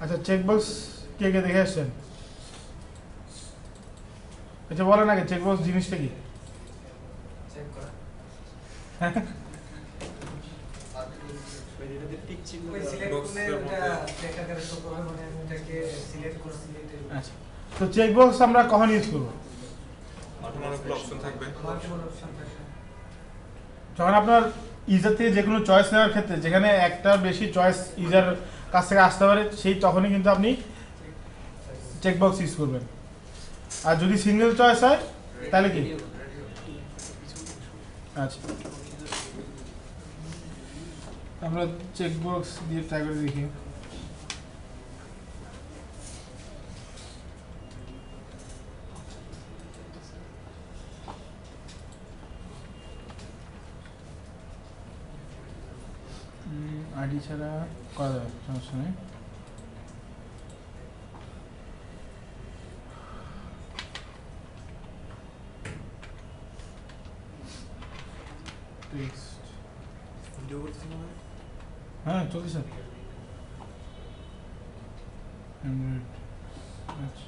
আচ্ছা চেকবক্স কে কে দেখে আসছেন? আচ্ছা বলেন আগে চেকবক্স জিনিসটা কি? চেক করা আচ্ছা তো চেকবক্স আমরা কখন ইউজ করব? যখন আপনার ইউজার থেকে যে কোনো চয়েস নেওয়ার ক্ষেত্রে যেখানে একটা বেশি চয়েস ইউজার কাছ থেকে আসতে পারে সেই তখনই কিন্তু আপনি চেকবক্স ইউজ করবেন। আর যদি সিঙ্গেল চয়েস হয় তাহলে কি? আচ্ছা আমরা চেকবক্স দিয়ে ট্রাই করে দেখি। আইডি ছাড়া করা যাবে, সমস্যা নেই। হ্যাঁ চলছে। আচ্ছা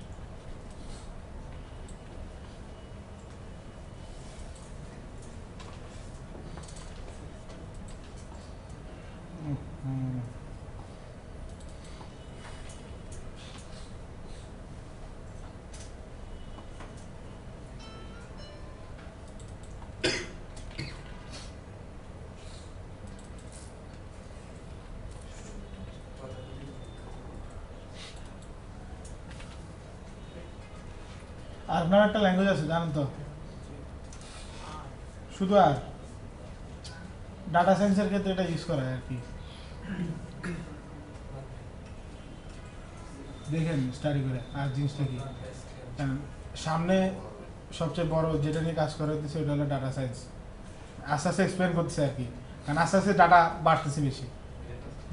আর আপনার একটা ল্যাঙ্গুয়েজ আছে জানেন তো? শুধু আর ডাটা সায়েন্সের ক্ষেত্রে এটা ইউজ করা হয় আর কি। দেখেন স্টাডি করে আর জিনিসটা কি সামনে সবচেয়ে বড় যেটা নিয়ে কাজ করা হচ্ছে ওটা হলো ডাটা সায়েন্স। আস্তে আস্তে এক্সপ্লেন করতেছে আর কি, কারণ আস্তে আস্তে ডাটা বাড়তেছে বেশি।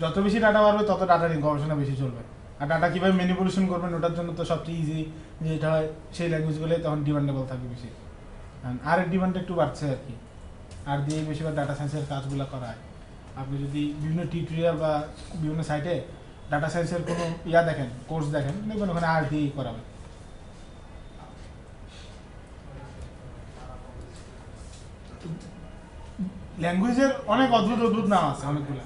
যত বেশি ডাটা বাড়বে তত ডাটা নিয়ে গবেষণা বেশি চলবে। আর ডাটা কীভাবে ম্যানিপুলেশন করবেন ওটার জন্য তো সবচেয়ে ইজি যেটা হয় সেই ল্যাঙ্গুয়েজগুলোই তখন ডিমান্ডেবল থাকবে বেশি। আর এর ডিমান্ড একটু বাড়ছে আর কি, আর দিয়েই বেশিরভাগ ডাটা সায়েন্সের কাজগুলো করা হয়। আপনি যদি বিভিন্ন টিউটোরিয়াল বা বিভিন্ন সাইটে ডাটা সায়েন্সের কোনো দেখেন, কোর্স দেখেন, দেখবেন ওখানে আর দিয়েই করাবে। ল্যাঙ্গুয়েজের অনেক অদ্ভুত অদ্ভুত নাম আছে অনেকগুলো,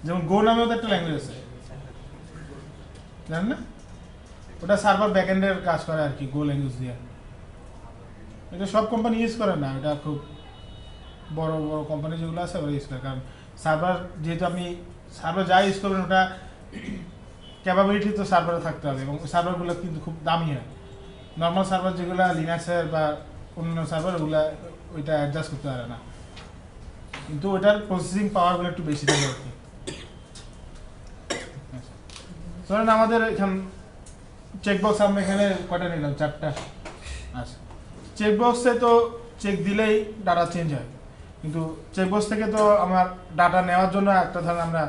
যেমন গো নামেও তো একটা ল্যাঙ্গুয়েজ আছে, জানেন না? ওটা সার্ভার ব্যাকএন্ডের কাজ করে আর কি, গো ল্যাঙ্গুয়েজ দিয়ে। এটা সব কোম্পানি ইউজ করে না, এটা খুব বড় বড় কোম্পানি যেগুলো আছে ওরা ইউজ করে। কারণ সার্ভার যেহেতু আপনি সার্ভার যা ইউজ করবেন ওটা ক্যাপাবিলিটি তো সার্ভারে থাকতে হবে, এবং সার্ভারগুলো কিন্তু খুব দামি হয়। নর্মাল সার্ভার যেগুলো লিনাক্সের বা অন্য সার্ভার ওগুলো ওইটা অ্যাডজাস্ট করতে পারে না, কিন্তু ওইটার প্রসেসিং পাওয়ারগুলো একটু বেশি থাকে আর কি। ধরেন আমাদের এখান চেকবক্স আমরা এখানে কয়টা নিলাম, 4টা। আচ্ছা চেকবক্সে তো চেক দিলেই ডাটা চেঞ্জ হয়, কিন্তু চেকবক্স থেকে তো আমার ডাটা নেওয়ার জন্য একটা ধরেন আমরা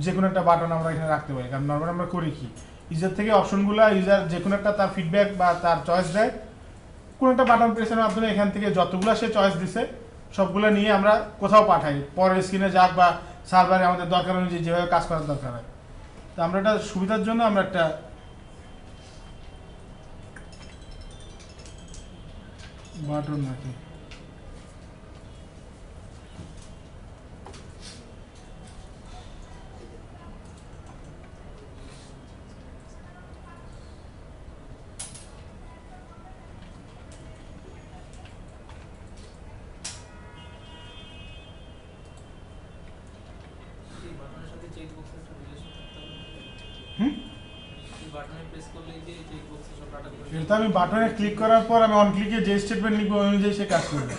যে কোনো একটা বাটন আমরা এখানে রাখতে পারি। কারণ নর্মাল আমরা করি কি, ইউজার থেকে অপশনগুলো ইউজার যে কোনো একটা তার ফিডব্যাক বা তার চয়েস দেয়, কোনো একটা বাটন প্রেসের মাধ্যমে এখান থেকে যতগুলো সে চয়েস দিছে সবগুলো নিয়ে আমরা কোথাও পাঠাই, পরের স্ক্রিনে যাক বা সার্ভারে আমাদের দরকার অনুযায়ী যেভাবে কাজ করার দরকার হয়। তো আমরা এটা সুবিধার জন্য আমরা একটা বাটন রাখি। এটা আমি বাটনে ক্লিক করার পর আমি অন ক্লিকে যে স্টেটমেন্ট লিখবো ওই অনুযায়ী সে কাজ করবে,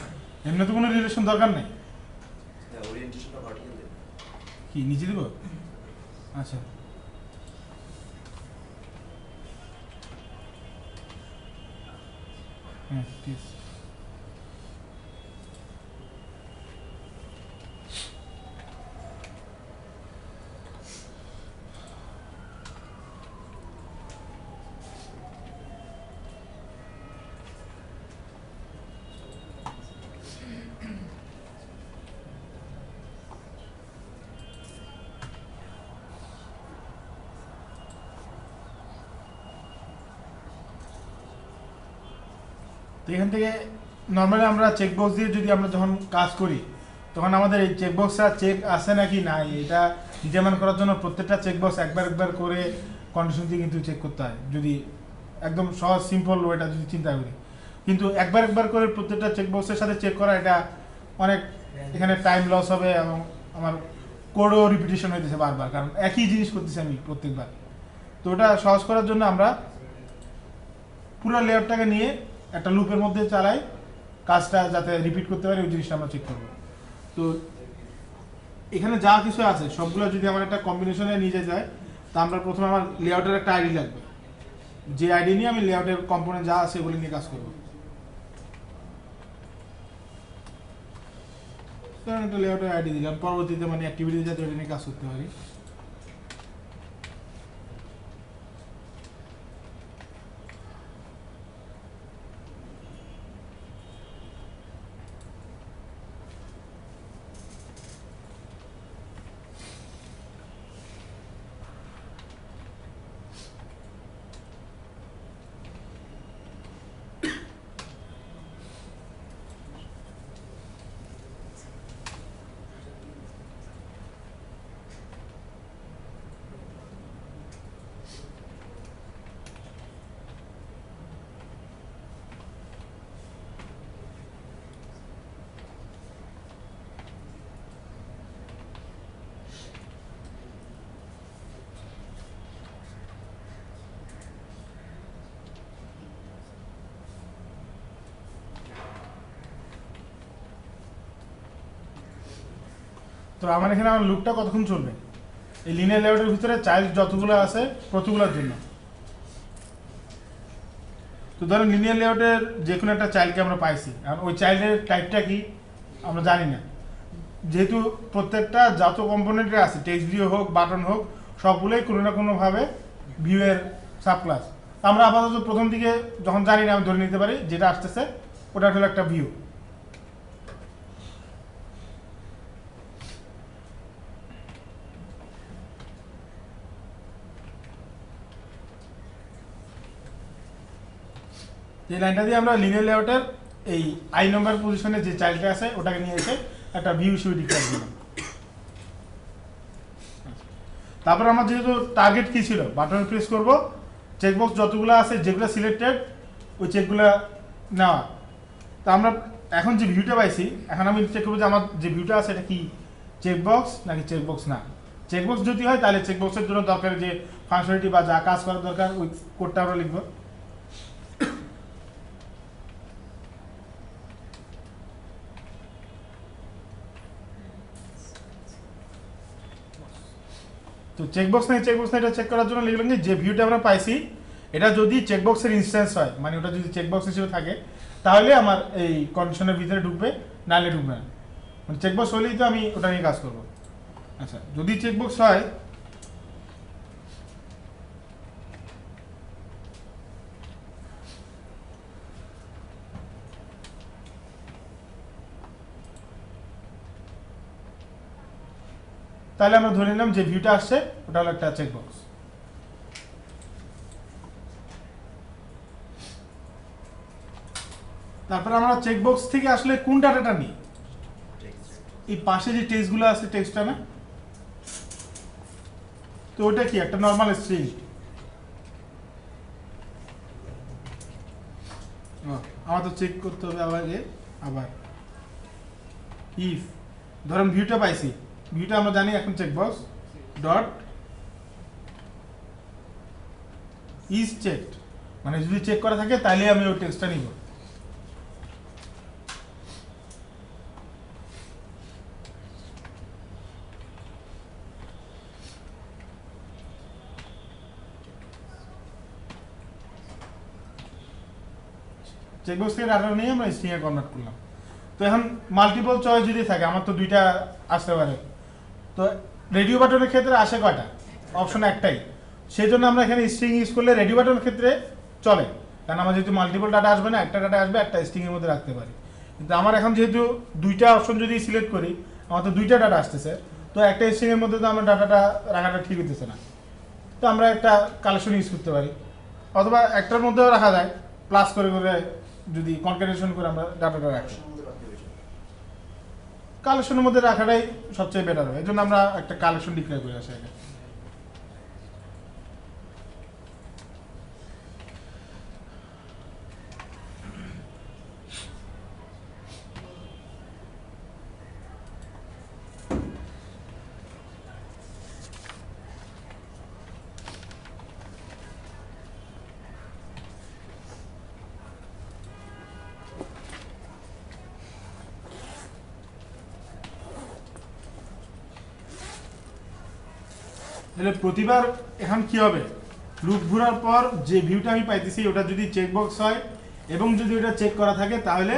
এমনি তো কোনো রিলেশন দরকার নেই। কি নিচে দিব? আচ্ছা হ্যাঁ ঠিক আছে। তো এখান থেকে নর্মালি আমরা চেকবক্স দিয়ে যদি আমরা যখন কাজ করি তখন আমাদের এই চেকবক্সটা চেক আছে নাকি নাই এটা ডিটারমাইন করার জন্য প্রত্যেকটা চেকবক্স একবার একবার করে কন্ডিশন দিয়ে কিন্তু চেক করতে হয়, যদি একদম সহজ সিম্পল ওয়েটা যদি চিন্তা করি। কিন্তু একবার একবার করে প্রত্যেকটা চেকবক্সের সাথে চেক করা এটা অনেক এখানে টাইম লস হবে এবং আমার কোডও রিপিটেশন হইতেছে বারবার, কারণ একই জিনিস করতেছি আমি প্রত্যেকবার। তো ওটা সহজ করার জন্য আমরা পুরো লেআউটটাকে নিয়ে একটা লুপের মধ্যে চালাই, কাজটা যাতে রিপিট করতে পারি ওই জিনিসটা আমরা চেক করবো। তো এখানে যা কিছু আছে সবগুলো যদি আমার একটা কম্বিনেশনে নিয়ে যেতে হয়, তা আমরা প্রথমে আমার লেআউটের একটা আইডি লাগবে, যে আইডি নিয়ে আমি লেআউটের কম্পোনেন্ট যা আছে এগুলো নিয়ে কাজ করবো। একটা লেআউটের আইডি দিলাম, পরবর্তীতে মানে অ্যাক্টিভিটি যাতে ওটা নিয়ে কাজ করতে পারি। তো আমার এখানে আমার লুপটা কতক্ষণ চলবে, এই লিনিয়ার লেআউটের ভিতরে চাইল্ড যতগুলো আছে প্রতিগুলোর জন্য। তো ধরেন লিনিয়ার লেআউটের যে কোনো একটা চাইল্ডকে আমরা পাইছি, আর ওই চাইল্ডের টাইপটা কি আমরা জানি না, যেহেতু প্রত্যেকটা যত কম্পোনেন্টে আছে টেক্সট ভিউ হোক বাটন হোক সবগুলোই কোনো না কোনোভাবে ভিউয়ের সাব ক্লাস। আমরা আপাতত প্রথম দিকে যখন জানি না আমি ধরে নিতে পারি যেটা আসতেছে ওটা হলো একটা ভিউ। এই লাইনটা দিয়ে আমরা লিনিয়ার লেআউটের এই আই নম্বর পজিশনে যে চাইল্ডটা আছে ওটাকে নিয়ে এসে একটা ভিউ হিসেবে ডিক্লেয়ার দিলাম। তারপর আমার যেহেতু টার্গেট কি ছিল, বাটন প্রেস করব, চেকবক্স যতগুলো আছে যেগুলো সিলেক্টেড ওই চেকগুলো নেওয়া। তা আমরা এখন যে ভিউটা পাইছি, এখন আমি চেক করবো যে আমার যে ভিউটা আছে এটা কি চেকবক্স নাকি চেকবক্স না। চেকবক্স যদি হয় তাহলে চেকবক্সের জন্য দরকার যে ফাংশনালিটি বা যা কাজ করার দরকার ওই কোডটা আমরা লিখবো। তো চেকবক্স নাই এটা চেক করার জন্য লিখলাম যে ভিউটা আমরা পাইছি এটা যদি চেকবক্সের ইনস্ট্যান্স হয়, মানে ওটা যদি চেকবক্স হিসেবে থাকে তাহলে আমার এই কন্ডিশনের ভিতরে ঢুকবে, নাহলে ঢুকবে না। মানে চেকবক্স হলেই তো আমি ওটা নিয়ে কাজ করবো। আচ্ছা, যদি চেকবক্স হয় তাহলে আমরা ধরে নিলাম যে ভিউটা আসছে ওটা হলো একটা চেকবক্স। তারপর আমরা চেকবক্স থেকে আসলে কোন ডাটাটা নিই, এই পাশে যে টেক্সটগুলো আছে টেক্সটটা না, তো ওটা কি একটা নর্মাল স্ট্রিং। আমার তো চেক করতে হবে আবার ইফ ধরেন ভিউটা পাইছি, ভিউটা আমরা জানি এখন চেকবক্স ডট ইজ চেকড, মানে যদি চেক করা থাকে তাহলে আমি ওই টেক্সটটা নিব। চেকবক্স থেকে ডাটা নিয়ে আমরা স্ট্রিং এ কনভার্ট করলাম। তো এখন মাল্টিপল চয়েস যদি থাকে, আমার তো দুইটা আসতে পারে, তো রেডিও বাটনের ক্ষেত্রে আসে কয়টা অপশন, একটাই। সেই জন্য আমরা এখানে স্ট্রিং ইউজ করলে রেডিও বাটনের ক্ষেত্রে চলে, কারণ আমার যেহেতু মাল্টিপল ডাটা আসবে না, একটা ডাটা আসবে, একটা স্ট্রিং এর মধ্যে রাখতে পারি। কিন্তু আমার এখন যেহেতু দুইটা অপশন যদি সিলেক্ট করি, আমার তো দুইটা ডাটা আসতেছে, তো একটা স্ট্রিং এর মধ্যে তো আমার ডাটাটা রাখাটা ঠিক হইতেছে না, তো আমরা একটা কালেকশন ইউজ করতে পারি, অথবা একটার মধ্যেও রাখা যায়, প্লাস করে করে যদি কনকাটেনেশন করে আমরা ডাটাটা রাখি, কালেকশনের মধ্যে রাখাটাই সবচেয়ে বেটার হয়। এই জন্য আমরা একটা কালেকশন ডিক্লেয়ার করে আসি আগে। তাহলে প্রতিবার এখন কি হবে, লুপ ঘোরার পর যে ভিউটা আমি পাইতেছি ওটা যদি চেকবক্স হয় এবং যদি ওটা চেক করা থাকে তাহলে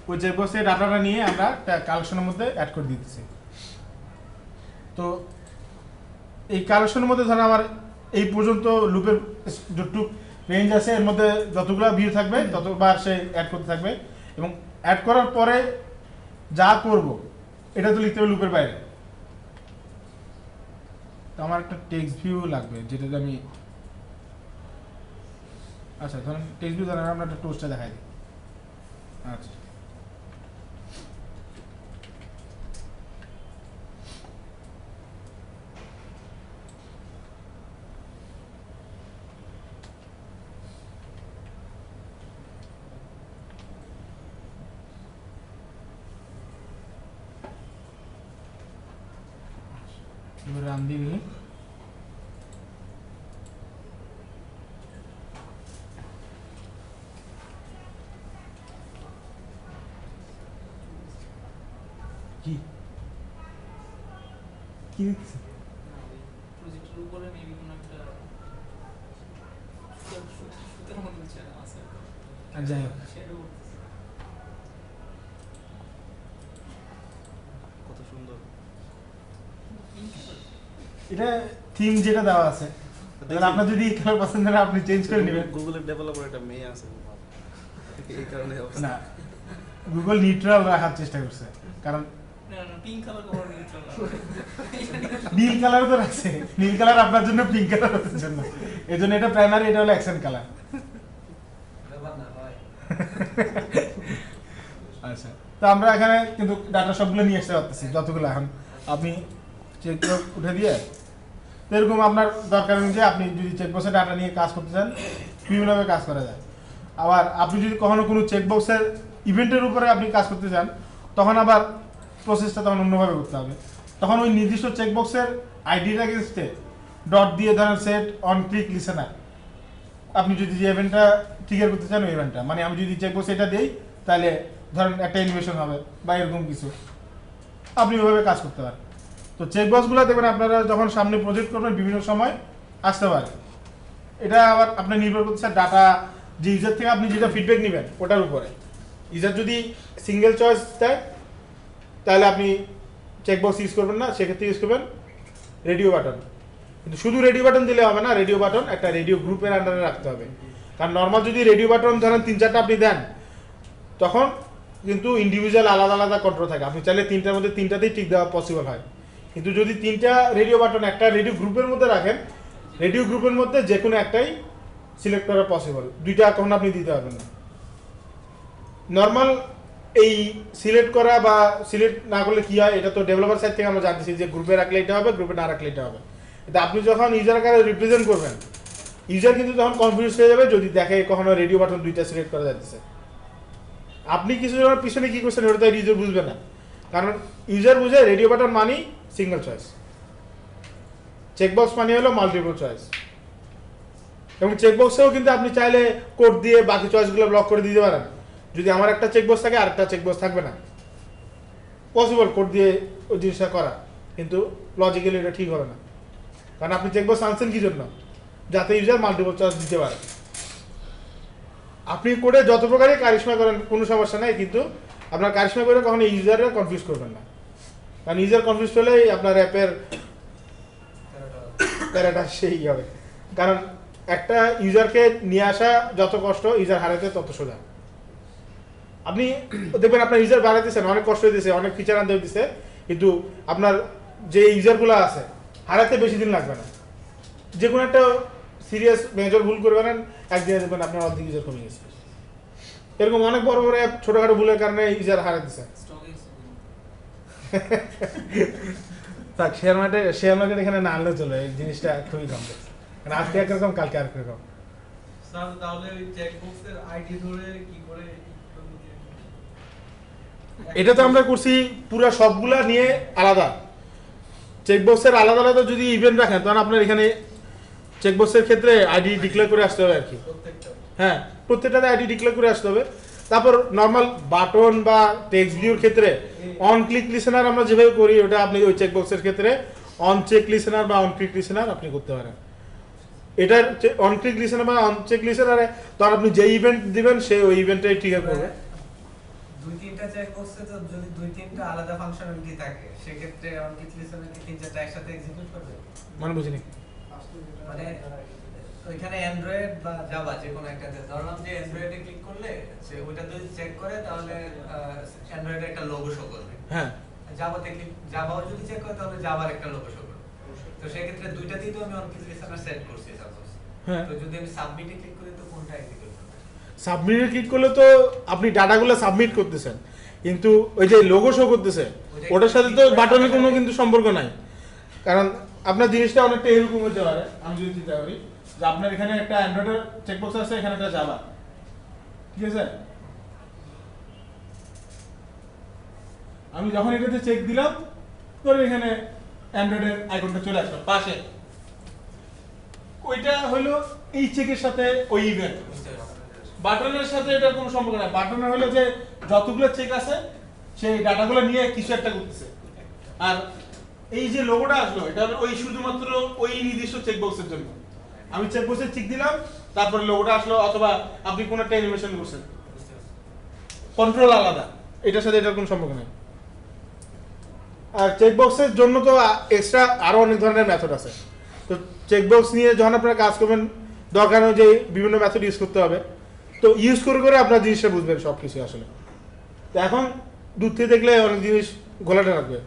ওই চেকবক্সের ডাটাটা নিয়ে আমরা কালেকশনের মধ্যে অ্যাড করে দিতেছি। তো এই কালেকশনের মধ্যে ধরেন আমার এই পর্যন্ত লুপের যতটুকু রেঞ্জ আছে এর মধ্যে যতগুলো ভিউ থাকবে ততবার সে অ্যাড করতে থাকবে, এবং অ্যাড করার পরে যা করব এটা তো লিখতে হবে লুপের বাইরে। তো আমার একটা টেক্সট ভিউ লাগবে যেটাতে আমি, আচ্ছা ধরেন টেক্সট ভিউ ধরেন আমরা একটা টোস্টটা দেখাই দিই। আচ্ছা এবার রান দিয়ে দিই। কি কি দেখছি? প্রজেক্টের উপরে মেবি কোনো একটা সুতার মতো কিছু আছে, আর যাই হোক, শ্যাডো করতেছে। কত সুন্দর। এটা থিম যেটা দেওয়া আছে, তাহলে আপনার যদি এই কালার পছন্দ না আপনি চেঞ্জ করে নেবেন। গুগলের ডেভেলপার একটা মেয়ে আছে, এই কারণে না, গুগল নিউট্রাল রাখার চেষ্টা করছে, কারণ না না পিঙ্ক কালার কভার নিউট্রাল নীল কালার তো রাখছে, নীল কালার আপনার জন্য, পিঙ্ক কালার আপনার জন্য, এই জন্য এটা প্রাইমারি, এটা হলো অ্যাকশন কালার। ব্যাপার না ভাই। আচ্ছা, তো আমরা এখানে কিন্তু ডাটা সবগুলো নিয়ে আসতে পারতেছি যতগুলো। এখন আপনি চেকবক্স উঠে দিয়ে, তো এরকম আপনার দরকার অনুযায়ী আপনি যদি চেকবক্সের ডাটা নিয়ে কাজ করতে চান বিভিন্নভাবে কাজ করা যায়। আবার আপনি যদি কখনো কোনো চেকবক্সের ইভেন্টের উপরে আপনি কাজ করতে চান তখন আবার প্রসেসটা তখন অন্যভাবে করতে হবে। তখন ওই নির্দিষ্ট চেকবক্সের আইডির এগেনস্টে ডট দিয়ে ধরেন সেট অন ক্লিক লিসেনার, আপনি যদি যে ইভেন্টটা ট্রিগার করতে চান ওই ইভেন্টটা, মানে আমি যদি চেকবক্স এটা দিই তাহলে ধরেন একটা ইনভেশন হবে বা এরকম কিছু, আপনি ওইভাবে কাজ করতে পারেন। তো চেকবক্সগুলো দেখবেন আপনারা যখন সামনে প্রজেক্ট করবেন বিভিন্ন সময় আসতে পারে। এটা আবার আপনার নির্ভর করছে ডাটা যে ইউজার থেকে আপনি যেটা ফিডব্যাক নেবেন ওটার উপরে। ইউজার যদি সিঙ্গেল চয়েস দেয় তাহলে আপনি চেকবক্স ইউজ করবেন না, সেক্ষেত্রে ইউজ করবেন রেডিও বাটন। কিন্তু শুধু রেডিও বাটন দিলে হবে না, রেডিও বাটন একটা রেডিও গ্রুপের আন্ডারে রাখতে হবে। কারণ নর্মাল যদি রেডিও বাটন ধরেন 3-4টা আপনি দেন তখন কিন্তু ইন্ডিভিজুয়াল আলাদা আলাদা কন্ট্রোল থাকে, আপনি চাইলে 3টার মধ্যে 3টাতেই টিক দেওয়া পসিবল হয়। কিন্তু যদি 3টা রেডিও বাটন একটা রেডিও গ্রুপের মধ্যে রাখেন, রেডিও গ্রুপের মধ্যে যে কোনো একটাই সিলেক্ট করা পসিবল, 2টা তখন আপনি দিতে পারবেন না। নর্মাল এই সিলেক্ট করা বা সিলেক্ট না করলে কি হয় এটা তো ডেভেলপার সাইড থেকে আমরা জানতেছি যে গ্রুপে রাখলে এটা হবে, গ্রুপে না রাখলে এটা হবে। এটা আপনি যখন ইউজার আকারে রিপ্রেজেন্ট করবেন, ইউজার কিন্তু তখন কনফিউজ হয়ে যাবে যদি দেখে কখনো রেডিও বাটন 2টা সিলেক্ট করা যাচ্ছে। আপনি কিছু জনের পিছনে কি করছেন ওটা তো ইউজার বুঝবে না, কারণ ইউজার বুঝে রেডিও বাটন মানি সিঙ্গেল চয়েস, চেকবক্স মানি হলো মাল্টিপল চয়েস। এবং চেকবক্সেও কিন্তু আপনি চাইলে কোড দিয়ে বাকি চয়েসগুলো ব্লক করে দিতে পারেন। যদি আমার একটা চেকবক্স থাকে আরেকটা চেকবক্স থাকবে না, পসিবল কোড দিয়ে ওই জিনিসটা করা, কিন্তু লজিক্যালি এটা ঠিক হবে না। কারণ আপনি চেকবক্স আনছেন কি জন্য, যাতে ইউজার মাল্টিপল চয়েস দিতে পারে। আপনি কোডে যত প্রকারই কারিশমা করেন কোনো সমস্যা নাই, কিন্তু আপনার কারিশমা করে কখনো ইউজাররা কনফিউজ করবেন না, কারণ ইউজার কনফিউজ হলেই আপনার অ্যাপের প্যারাটা সেই হবে। কারণ একটা ইউজারকে নিয়ে আসা যত কষ্ট, ইউজার হারাতে তত সোজা। আপনি দেখবেন আপনার ইউজার বাড়াইতেছেন, অনেক কষ্ট হইতেছে, অনেক ফিচার আনতে হইতেছে, কিন্তু আপনার যে ইউজারগুলো আছে হারাতে বেশি দিন লাগবে না। যে কোনো একটা সিরিয়াস মেজর ভুল করবেন একদিনে দেখবেন আপনার অর্ধেক ইউজার কমে গেছে। এরকম অনেক বড় বড় অ্যাপ ছোটখাটো ভুলের কারণে ইউজার হারা দিচ্ছে। স্টকে থাক, শেয়ার মার্কেট এখানে না আনলেও চলে, এই জিনিসটা খুবই কমপ্লেক্স। মানে আজকে একরকম কালকে আর রকম। স্যার তাহলে ওই চেকবক্সের আইডি ধরে কি করে এটা তো আমরা করছি পুরো সবগুলা নিয়ে আলাদা। চেকবক্সের আলাদা আলাদা যদি ইভেন্ট রাখেন তখন আপনার এখানে চেকবক্সের ক্ষেত্রে আইডি ডিক্লেয়ার করে আসতে হবে আর কি। প্রত্যেকটা? হ্যাঁ, প্রত্যেকটাতে আইডি ডিক্লেয়ার করে আসতে হবে। তারপর নর্মাল বাটন বা টেক্সট ভিউর ক্ষেত্রে অন ক্লিক লিসেনার আমরা যেভাবে করি ওটা আপনি ওই চেকবক্সের ক্ষেত্রে অন চেক লিসেনার বা অন ক্লিক লিসেনার আপনি করতে পারেন। এটার অন ক্লিক লিসেনার বা অন চেক লিসেনারে তখন আপনি যে ইভেন্ট দিবেন সে ওই ইভেন্টটাই ট্রিগার করবে। দুই তিনটা চেকবক্সে তো যদি দুই তিনটা আলাদা ফাংশনালিটি থাকে সেক্ষেত্রে অন ক্লিক লিসেনার কি তিন চারটা একসাথে এক্সিকিউট করবে? মানে বুঝিনি। মানে ওইখানে অ্যান্ড্রয়েড বা জাভা যে কোনো একটাতে ধরলাম যে অ্যান্ড্রয়েডে ক্লিক করলে সে ওইটা যদি চেক করে তাহলে অ্যান্ড্রয়েডে একটা লোগো শো করবে। হ্যাঁ, জাভাতে ক্লিক জাভাও যদি চেক করে তাহলে জাভার একটা লোগো শো করবে। তো সেই ক্ষেত্রে দুইটাতেই তো আমি অন ক্লিক লিসেনার সেট করছি সাপোজ। হ্যাঁ। তো যদি আমি সাবমিটে ক্লিক করি তো কোনটা এক্সিকিউট করবে? সাবমিটে ক্লিক করলে তো আপনি ডাটাগুলো সাবমিট করতেছেন, কিন্তু ওই যে লোগো শো করতেছে ওটার সাথে তো বাটনের কোনো কিন্তু সম্পর্ক নাই। কারণ আপনার জিনিসটা অনেকটা এরকম হতে পারে, আমি যদি চিন্তা করি যে আপনার এখানে একটা অ্যান্ড্রয়েডের চেকবক্স আছে, এখানে একটা জাভা, ঠিক আছে? আমি যখন এটাতে চেক দিলাম ধরে এখানে অ্যান্ড্রয়েডের আইকনটা চলে আসলো পাশে, ওইটা হলো এই চেকের সাথে ওই ইভেন্ট। বাটনের সাথে এটার কোনো সম্পর্ক নাই। বাটনের হলো যে যতগুলো চেক আছে সেই ডাটাগুলো নিয়ে কিছু একটা করতেছে, আর এই যে লোগোটা আসলো এটা হলো ওই শুধুমাত্র ওই নির্দিষ্ট চেকবক্সের জন্য। আমি চেকবক্সে চেক দিলাম, তারপরে লোগোটা আসলো, অথবা আপনি কোনো একটা অ্যানিমেশন করছেন, কন্ট্রোল আলাদা, এটার সাথে এটার কোনো সম্পর্ক নেই। আর চেকবক্সের জন্য তো এক্সট্রা আরো অনেক ধরনের মেথড আছে। তো চেকবক্স নিয়ে যখন আপনারা কাজ করবেন দরকার অনুযায়ী বিভিন্ন মেথড ইউজ করতে হবে। তো ইউজ করে করে আপনার জিনিসটা বুঝবেন সব কিছু আসলে। তো এখন দূর থেকে দেখলে অনেক জিনিস ঘোলাটে রাখবে,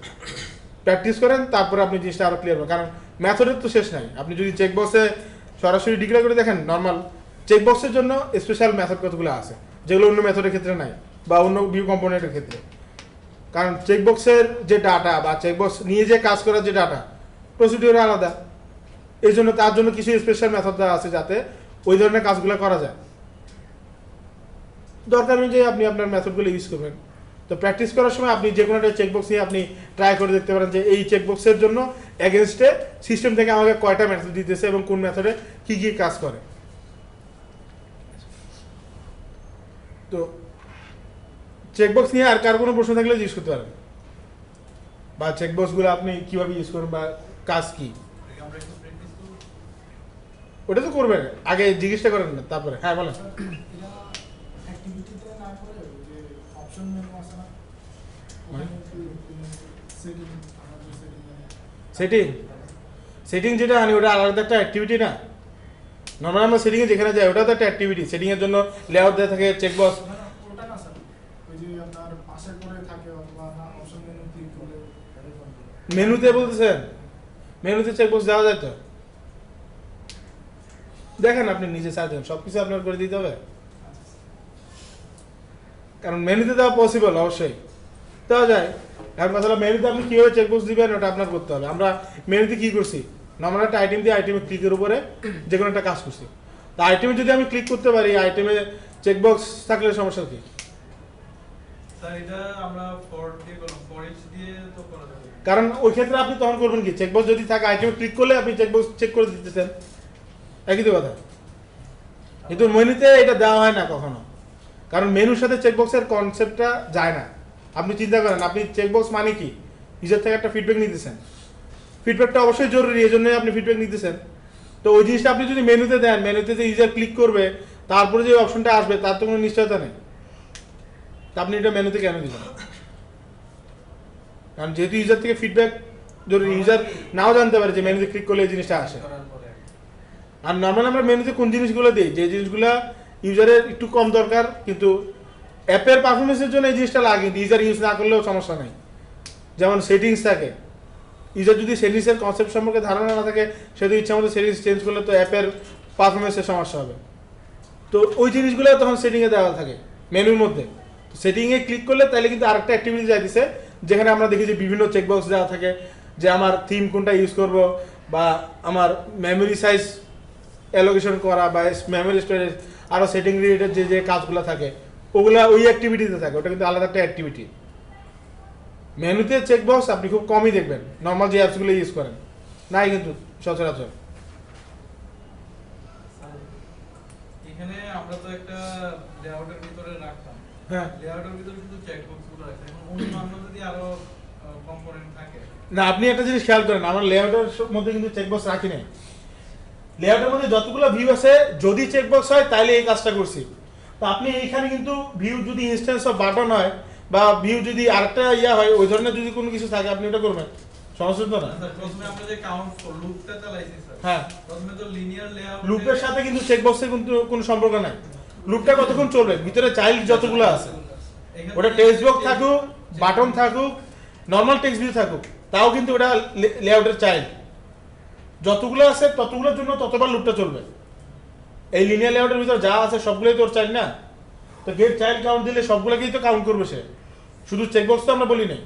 প্র্যাকটিস করেন তারপরে আপনি জিনিসটা আরো ক্লিয়ার হবে। কারণ মেথডের তো শেষ নাই। আপনি যদি চেকবক্সে সরাসরি ডিক্লেয়ার করে দেখেন, নর্মাল চেকবক্সের জন্য স্পেশাল মেথড কতগুলো আছে যেগুলো অন্য মেথডের ক্ষেত্রে নাই বা অন্য ভিউ কম্পোনেন্টের ক্ষেত্রে। কারণ চেকবক্সের যে ডাটা বা চেকবক্স নিয়ে যে কাজ করার যে ডাটা প্রসিডিওর আলাদা, এই জন্য তার জন্য কিছু স্পেশাল মেথড দেওয়া আছে যাতে ওই ধরনের কাজগুলো করা যায়। দরকার অনুযায়ী আপনি আপনার মেথডগুলো ইউজ করবেন। তো প্র্যাকটিস করার সময় আপনি যে কোনো একটা চেকবক্স নিয়ে আপনি ট্রাই করে দেখতে পারেন যে এই চেকবক্সের জন্য এগেনস্টে সিস্টেম থেকে আমাকে কয়টা মেথড দিতেছে এবং কোন মেথডে কি কি কাজ করে। তো চেকবক্স নিয়ে আর কার কোনো প্রশ্ন থাকলে ইউজ করতে পারেন, বা চেকবক্সগুলো আপনি কিভাবে ইউজ করবেন বা কাজ কি, আমরা একটু প্র্যাকটিস করব। ওটা তো করবেন, আগে জিজ্ঞেসটা করেন না তারপরে। হ্যাঁ বলেন। অ্যাক্টিভিটিতে না করে যে অপশন মেনু আছে না, মানে? সেটিং সেটিং সেটিং যেটা আনি ওটা আলাদা একটা অ্যাক্টিভিটি না। নর্মাল আমরা সেটিংয়ে যেখানে যাই ওটা তো একটা অ্যাক্টিভিটি। সেটিংয়ের জন্য লেআউট দেওয়া থাকে, চেকবক্স। ওটা না স্যার, ওই যে আপনার পাশে করে থাকে অথবা অপশন মেনু ক্লিক করলে মেনুতে বলতেছেন, মেনুতে চেকবক্স দেওয়া যায় তো? দেখেন আপনি নিজে চাই দেন, সব কিছু আপনার করে দিতে হবে? কারণ মেনুতে দেওয়া পসিবল, অবশ্যই দেওয়া যায়। এখন কথা হলো মেনুতে আপনি কীভাবে চেকবক্স দিবেন ওটা আপনার করতে হবে। আমরা মেনুতে কী করছি, নর্মাল একটা আইটেম দিয়ে আইটেমে ক্লিকের উপরে যে কোনো একটা কাজ করছি। তো আইটেমে যদি আমি ক্লিক করতে পারি, আইটেমে চেকবক্স থাকলে সমস্যা কি? স্যার এটা আমরা ফর দিয়ে করলাম, ফর ইচ দিয়ে তো করা যাবে। কারণ ওই ক্ষেত্রে আপনি তখন করবেন কি, চেকবক্স যদি থাকে আইটেমে ক্লিক করলে আপনি চেকবক্স চেক করে দিতেছেন, একই তো কথা। কিন্তু মেনুতে এটা দেওয়া হয় না কখনো, কারণ মেনুর সাথে চেকবক্সের কনসেপ্টটা যায় না। আপনি চিন্তা করেন, আপনি চেকবক্স মানে কি, ইউজার থেকে একটা ফিডব্যাক নিতেছেন, ফিডব্যাকটা অবশ্যই জরুরি, এই জন্যই আপনি ফিডব্যাক নিতেছেন। তো ওই জিনিসটা আপনি যদি মেনুতে দেন, মেনুতে যে ইউজার ক্লিক করবে তারপরে যে অপশনটা আসবে তার তো কোনো নিশ্চয়তা নেই। তা আপনি এটা মেনুতে কেন দিবেন? কারণ যেহেতু ইউজার থেকে ফিডব্যাক জরুরি, ইউজার নাও জানতে পারে যে মেনুতে ক্লিক করলে এই জিনিসটা আসে। করার পরে আর নর্মাল আমরা মেনুতে কোন জিনিসগুলো দিই, যে জিনিসগুলো ইউজারের একটু কম দরকার কিন্তু অ্যাপের পারফরমেন্সের জন্য এই জিনিসটা লাগে, ইউজার ইউজ না করলেও সমস্যা নেই। যেমন সেটিংস থাকে, ইউজার যদি সেটিংসের কনসেপ্ট সম্পর্কে ধারণা না থাকে, সেটা ইচ্ছা মতো সেটিংস চেঞ্জ করলে তো অ্যাপের পারফরমেন্সের সমস্যা হবে। তো ওই জিনিসগুলো তখন সেটিংয়ে দেওয়া থাকে। মেনুর মধ্যে। সেটিংয়ে ক্লিক করলে তাহলে কিন্তু আরেকটা অ্যাক্টিভিটি যাইতেছে, যেখানে আমরা দেখি যে বিভিন্ন চেকবক্স দেওয়া থাকে, যে আমার থিম কোনটা ইউজ করব, বা আমার মেমোরি সাইজ অ্যালোকেশন করা, বা মেমোরি স্টোরেজ, আরও সেটিং রিলেটেড যে যে কাজগুলো থাকে ওগুলা ওই অ্যাক্টিভিটিতে থাকে। ওটা কিন্তু আলাদা একটা অ্যাক্টিভিটি। মেনুতে চেকবক্স আপনি খুব কমই দেখবেন নর্মাল যে অ্যাপসগুলো ইউজ করেন, নাই কিন্তু সচরাচর। এখানে আমরা তো একটা লেআউটের ভিতরে রাখতাম, হ্যাঁ, লেআউটের ভিতরে শুধু চেকবক্স গুলো রাখতাম। এখন অন্যান্য যদি আরো কম্পোনেন্ট থাকে, না আপনি একটা জিনিস খেয়াল করেন, আমার লেআউটের মধ্যে কিন্তু চেকবক্স রাখি নাই। লেআউটের মধ্যে যতগুলো ভিউ আছে যদি চেকবক্স হয় তাহলে এই কাজটা করছি। তো আপনি এইখানে কিন্তু ভিউ যদি ইনস্ট্যান্স অফ বাটন হয়, বা ভিউ যদি আরেকটা ইয়া হয়, ওই ধরনের যদি কোনো কিছু থাকে আপনি ওটা করবেন, সমস্যা তো না। স্যার প্রথমে আমরা যে কাউন্ট লুপটা চালাইছি স্যার, হ্যাঁ, প্রথমে তো লিনিয়ার লেআউট, লুপের সাথে কিন্তু চেকবক্সের কিন্তু কোনো সম্পর্ক নাই। লুপটা কতক্ষণ চলবে, ভিতরে চাইল্ড যতগুলো আছে, ওটা টেক্সট বক্স থাকুক, বাটন থাকুক, নর্মাল টেক্সট ভিউ থাকুক, তাও কিন্তু ওটা লেআউটের চাইল্ড। যতগুলো আছে ততগুলোর জন্য ততবার লুপটা চলবে। এই লিনিয়ার লেআউটের ভিতরে যা আছে সবগুলোই তোর চাইল্ড না, তো গেট চাইল্ড কাউন্ট দিলে সবগুলোকেই তো কাউন্ট করবে সে, শুধু চেকবক্স তো আমরা বলি নাই।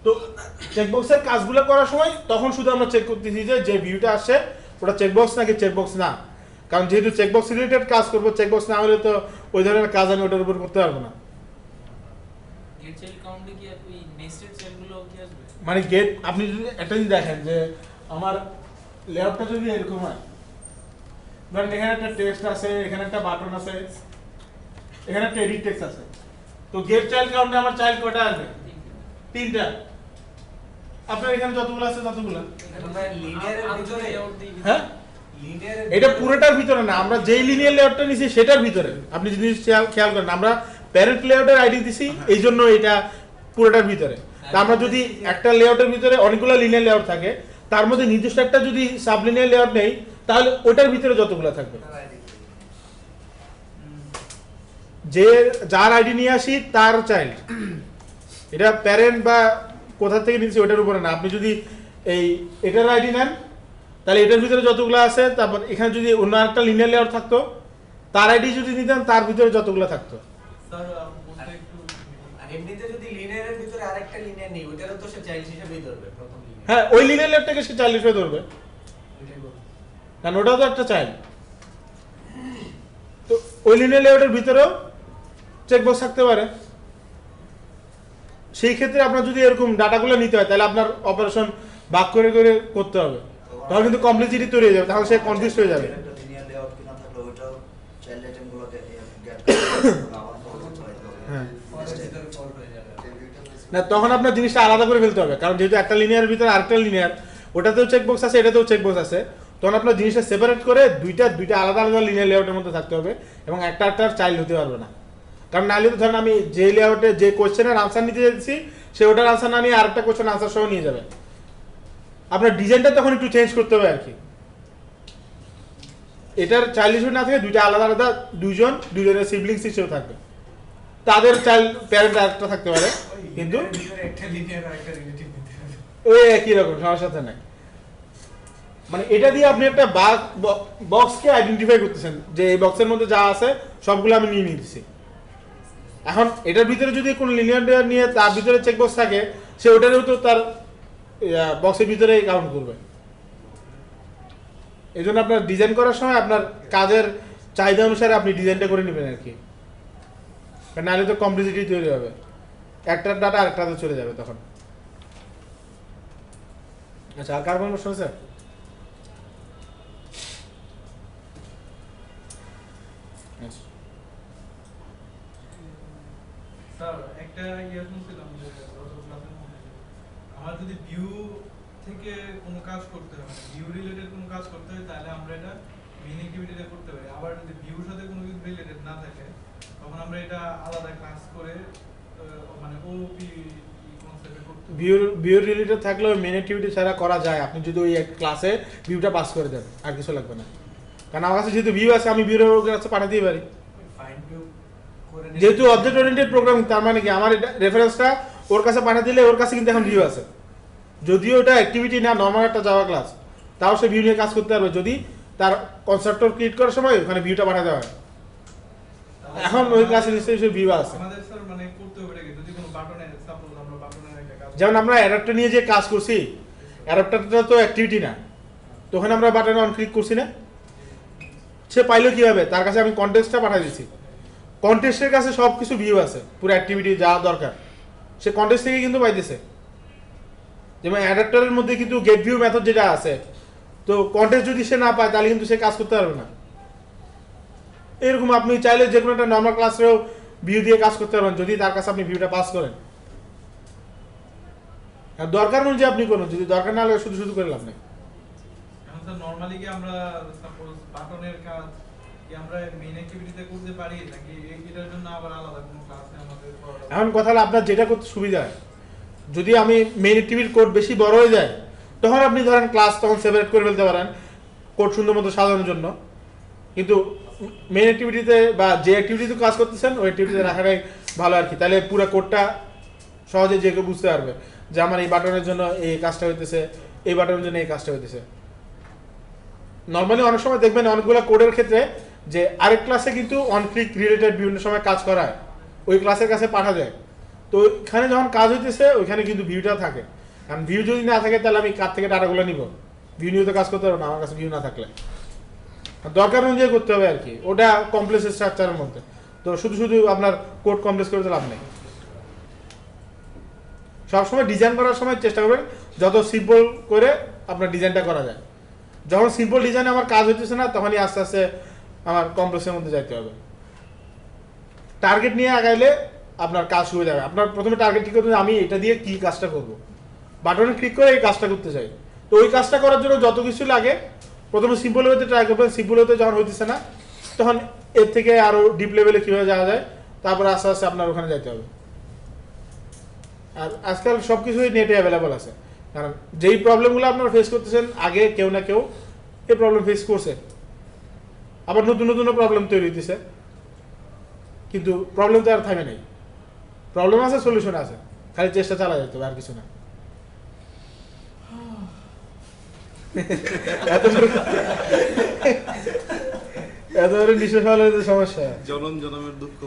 তো চেকবক্সের কাজগুলো করার সময় তখন শুধু আমরা চেক করতেছি যে ভিউটা আসছে ওটা চেকবক্স নাকি চেকবক্স না, কারণ যেহেতু চেকবক্স রিলেটেড কাজ করবো, চেকবক্স না হলে তো ওই ধরনের কাজ আমি ওটার উপর করতে পারবো না। গেট চাইল্ড কাউন্টে কি আর ওই নেস্টেড সেলগুলো কি আসবে? মানে গেট আপনি যদি একটা যদি দেখেন যে আমার লেআউটটা যদি এরকম হয়, ধরেন এখানে একটা টেক্সট আছে, এখানে একটা বাটন আছে, এখানে একটা এডিট টেক্সট আছে, তো গেট চাইল্ড কাউন্টে আমার চাইল্ড কয়টা আসবে? 3টা। আপনার এখানে যতগুলো আছে ততগুলো। হ্যাঁ, এটা পুরোটার ভিতরে না, আমরা যেই লিনিয়ার লেআউটটা নিছি সেটার ভিতরে। আপনি যদি খেয়াল করেন আমরা প্যারেন্ট লেআউটের আইডি দিছি, এই জন্য এটা পুরোটার ভিতরে। তা আমরা যদি একটা লেআউটের ভিতরে অনেকগুলো লিনিয়ার লেআউট থাকে, তার মধ্যে নির্দিষ্ট একটা যদি সাব লিনিয়ার লেআউট নেই, তাহলে ওটার ভিতরে যতগুলো থাকবে, যে যার আইডি নিয়ে আসি তার চাইল্ড। এটা প্যারেন্ট বা কোথা থেকে নিচ্ছি ওটার উপরে না। আপনি যদি এই এটার আইডি নেন, তাহলে এটার ভিতরে যতগুলো আছে, তারপর এখানে যদি অন্য একটা লিনিয়ার লেআউট থাকতো, তার আইডি যদি নিতেন তার ভিতরে যতগুলো থাকতো। স্যার বলতে একটু আর এমনিতে যদি লিনিয়ারের ভিতরে আরেকটা লিনিয়ার নেই, ওটারও তো সে চাইল্ড হিসেবেই ধরবে প্রথম লিনিয়ার। হ্যাঁ, ওই লিনিয়ার লেআউটটাকে সে চাইল্ড হিসেবে ধরবে, ওইটাই বলবো। কারণ ওটাও তো একটা চাইল্ড। তো ওই লিনিয়ার লেআউটের ভিতরেও চেকবক্স থাকতে পারে। সেই ক্ষেত্রে আপনার যদি এরকম ডাটাগুলো নিতে হয়, তাহলে আপনার অপারেশন ভাগ করে করে করতে হবে, তাহলে কিন্তু কমপ্লিসিটি তৈরি হয়ে যাবে, তাহলে সে কনফিউজ হয়ে যাবে। একটা লিনিয়ার লেআউট কিনা থাকলে ওইটাও চাইল্ড আইটেমগুলোকে গেট করে আবার ফরওয়ার্ড করতে হবে। হ্যাঁ, পরের ভিতরে ফল্ট হয়ে যাবে। না তখন আপনার জিনিসটা আলাদা করে ফেলতে হবে, কারণ যেহেতু একটা লিনিয়ারের ভিতরে আরেকটা লিনিয়ার, ওটাতেও চেকবক্স আছে এটাতেও চেকবক্স আছে, তখন আপনার জিনিসটা সেপারেট করে দুইটা আলাদা আলাদা লিনিয়ার লেআউটের মধ্যে থাকতে হবে, এবং একটার চাইল্ড হতে পারবে না। কারণ নাহলে তো ধরেন আমি যে লেআউটে যে কোয়েশ্চেনের আনসার নিতে যাচ্ছি, সে ওটার আনসার না নিয়ে আরেকটা কোয়েশ্চেন আনসার সহ নিয়ে যাবে। আপনার ডিজাইনটা তখন একটু চেঞ্জ করতে হবে আর কি। এটার চাইল্ড হিসেবে না থাকে দুইটা আলাদা আলাদা দুইজনের সিবলিংস হিসেবে থাকবে, তাদের চাইল্ড প্যারেন্ট আরেকটা থাকতে পারে, কিন্তু একটা লিনিয়ার আর একটা রিলেটিভ নিতে হবে। ওই একই রকম, সমস্যা নাই। মানে এটা দিয়ে আপনি একটা বক্সকে আইডেন্টিফাই করতেছেন যে এই বক্সের মধ্যে যা আছে সবগুলো আমি নিয়ে নিতেছি। এখন এটার ভিতরে যদি কোনো লিনিয়ার লেয়ার নিয়ে তার ভিতরে চেকবক্স থাকে, সে ওটারও তো তার বক্সের ভিতরে কাউন্ট করবে। এই জন্য আপনার ডিজাইন করার সময় আপনার কাজের চাহিদা অনুসারে আপনি ডিজাইনটা করে নেবেন আর কি, নাহলে তো কমপ্লিসিটি তৈরি হবে, একটার ডাটা আরেকটাতে চলে যাবে তখন। আচ্ছা, আর কার কোনো প্রশ্ন আছে? স্যার একটা ইয়ে শুনছিলাম যে গত ক্লাসের মধ্যে আমার যদি ভিউ থেকে কোনো কাজ করতে হয়, ভিউ রিলেটেড কোনো কাজ করতে হয়, তাহলে আমরা এটা মেইন অ্যাক্টিভিটিতে করতে পারি। আবার যদি ভিউর সাথে কোনো কিছু রিলেটেড না থাকে, তখন আমরা এটা আলাদা ক্লাস করে মানে ওপি কনসেপ্টে করতে পারি। ভিউ রিলেটেড থাকলেও মেন অ্যাক্টিভিটি ছাড়া করা যায়, আপনি যদি ওই ক্লাসে ভিউটা পাস করে দেন, আর কিছু লাগবে না। কারণ আমার কাছে যেহেতু ভিউ আছে, আমি ভিউর কাছে পাঠাতেই পারি। ফাইন্ড ভিউ করে যেহেতু অবজেক্ট ওরিয়েন্টেড প্রোগ্রামিং, তার মানে কি আমার রেফারেন্সটা ওর কাছে পাঠিয়ে দিলে ওর কাছে কিন্তু এখন ভিউ আছে, যদিও এটা অ্যাক্টিভিটি না, নর্মাল একটা জাভা ক্লাস, তাও সে ভিউ নিয়ে কাজ করতে পারবে যদি তার কনস্ট্রাক্টর ক্রিয়েট করার সময় ওখানে ভিউটা পাঠাতে হয়। এখন ওই ক্লাসে নিশ্চয়ই ভিউ আছে। আমাদের স্যার মানে করতে হবে কি যদি কোনো বাটনে সাপোজ আমরা বাটনের একটা কাজ যেমন আমরা অ্যাডাপ্টার নিয়ে যে কাজ করছি, অ্যাডাপ্টারটা তো অ্যাক্টিভিটি না, তো ওখানে আমরা বাটনে অন ক্লিক করছি না, সে পাইলো কিভাবে? তার কাছে আমি কন্টেক্সটটা পাঠিয়ে দিচ্ছি, কন্টেক্সটের কাছে সব কিছু ভিউ আছে, পুরো অ্যাক্টিভিটি যা দরকার সে কন্টেক্সট থেকে কিন্তু পাইতেছে। যেমন অ্যাডাপ্টারের মধ্যে কিন্তু গেট ভিউ মেথড যেটা আছে, তো কন্টেক্সট যদি সে না পায় তাহলে কিন্তু সে কাজ করতে পারবে না। এরকম আপনি চাইলে যে কোনো একটা নর্মাল ক্লাসেও ভিউ দিয়ে কাজ করতে পারবেন যদি তার কাছে আপনি ভিউটা পাস করেন। আর দরকার অনুযায়ী আপনি করুন, যদি দরকার না হলে শুধু শুধু করে লাভ নেই। এখন স্যার নরমালি কি আমরা সাপোজ বাটনের কাজ কি আমরা মেইন অ্যাক্টিভিটিতে করতে পারি নাকি এটার জন্য আবার আলাদা কোনো ক্লাসে আমাদের করা? এখন কথা হলো আপনার যেটা করতে সুবিধা হয়। যদি আমি মেইন অ্যাক্টিভিটির কোড বেশি বড় হয়ে যায় তখন আপনি ধরেন ক্লাস তখন সেপারেট করে ফেলতে পারেন কোড সুন্দর মতো সাজানোর জন্য, কিন্তু মেইন অ্যাক্টিভিটিতে বা যে অ্যাক্টিভিটিতে কাজ করতেছেন ওই অ্যাক্টিভিটিতে রাখাটাই ভালো আর কি। তাহলে পুরো কোডটা সহজে যে কেউ বুঝতে পারবে যে আমার এই বাটনের জন্য এই কাজটা হইতেছে, এই বাটনের জন্য এই কাজটা হইতেছে। নর্মালি অনেক সময় দেখবেন অনেকগুলো কোডের ক্ষেত্রে যে আরেক ক্লাসে কিন্তু অন ক্লিক রিলেটেড বিভিন্ন সময় কাজ করায় ওই ক্লাসের কাছে পাঠা যায়, তো ওইখানে যখন কাজ হইতেছে ওইখানে কিন্তু ভিউটা থাকে। কারণ ভিউ যদি না থাকে তাহলে আমি কার থেকে ডাটাগুলো নিব? ভিউ নিয়ে তো কাজ করতে পারবো না আমার কাছে ভিউ না থাকলে। দরকার অনুযায়ী করতে হবে আর কি, ওটা কমপ্লেক্স স্ট্রাকচারের মধ্যে। তো শুধু শুধু আপনার কোড কমপ্লেক্স করে তো লাভ নেই। সবসময় ডিজাইন করার সময় চেষ্টা করবেন যত সিম্পল করে আপনার ডিজাইনটা করা যায়। যখন সিম্পল ডিজাইনে আমার কাজ হইতেছে না তখনই আস্তে আস্তে আমার কমপ্লেক্সের মধ্যে যাইতে হবে। টার্গেট নিয়ে আগাইলে আপনার কাজ শুরু হয়ে যাবে। আপনার প্রথমে টার্গেট ঠিক করতে আমি এটা দিয়ে কি কাজটা করব, বাটনে ক্লিক করে এই কাজটা করতে চাই, তো ওই কাজটা করার জন্য যত কিছু লাগে প্রথমে সিম্পল হতে ট্রাই করবেন। সিম্পল হতে যখন হইতেছে না তখন এর থেকে আরো ডিপ লেভেলে কিভাবে যাওয়া যায় তারপরে আস্তে আস্তে আপনার ওখানে যাইতে হবে। আর আজকাল সব কিছুই নেটে অ্যাভেলেবল আছে, কারণ যেই প্রবলেমগুলো আপনারা ফেস করতেছেন আগে কেউ না কেউ এই প্রবলেম ফেস করছে, আবার নতুন নতুন প্রবলেম তৈরি হইতেছে, কিন্তু প্রবলেম তো আর থামে নেই। প্রবলেম আছে, সলিউশন আছে, খালি চেষ্টা চালা যেতে হবে আর কিছু না। এত বড় নিঃশ্বাস হলে সমস্যা, জনম জনমের দুঃখ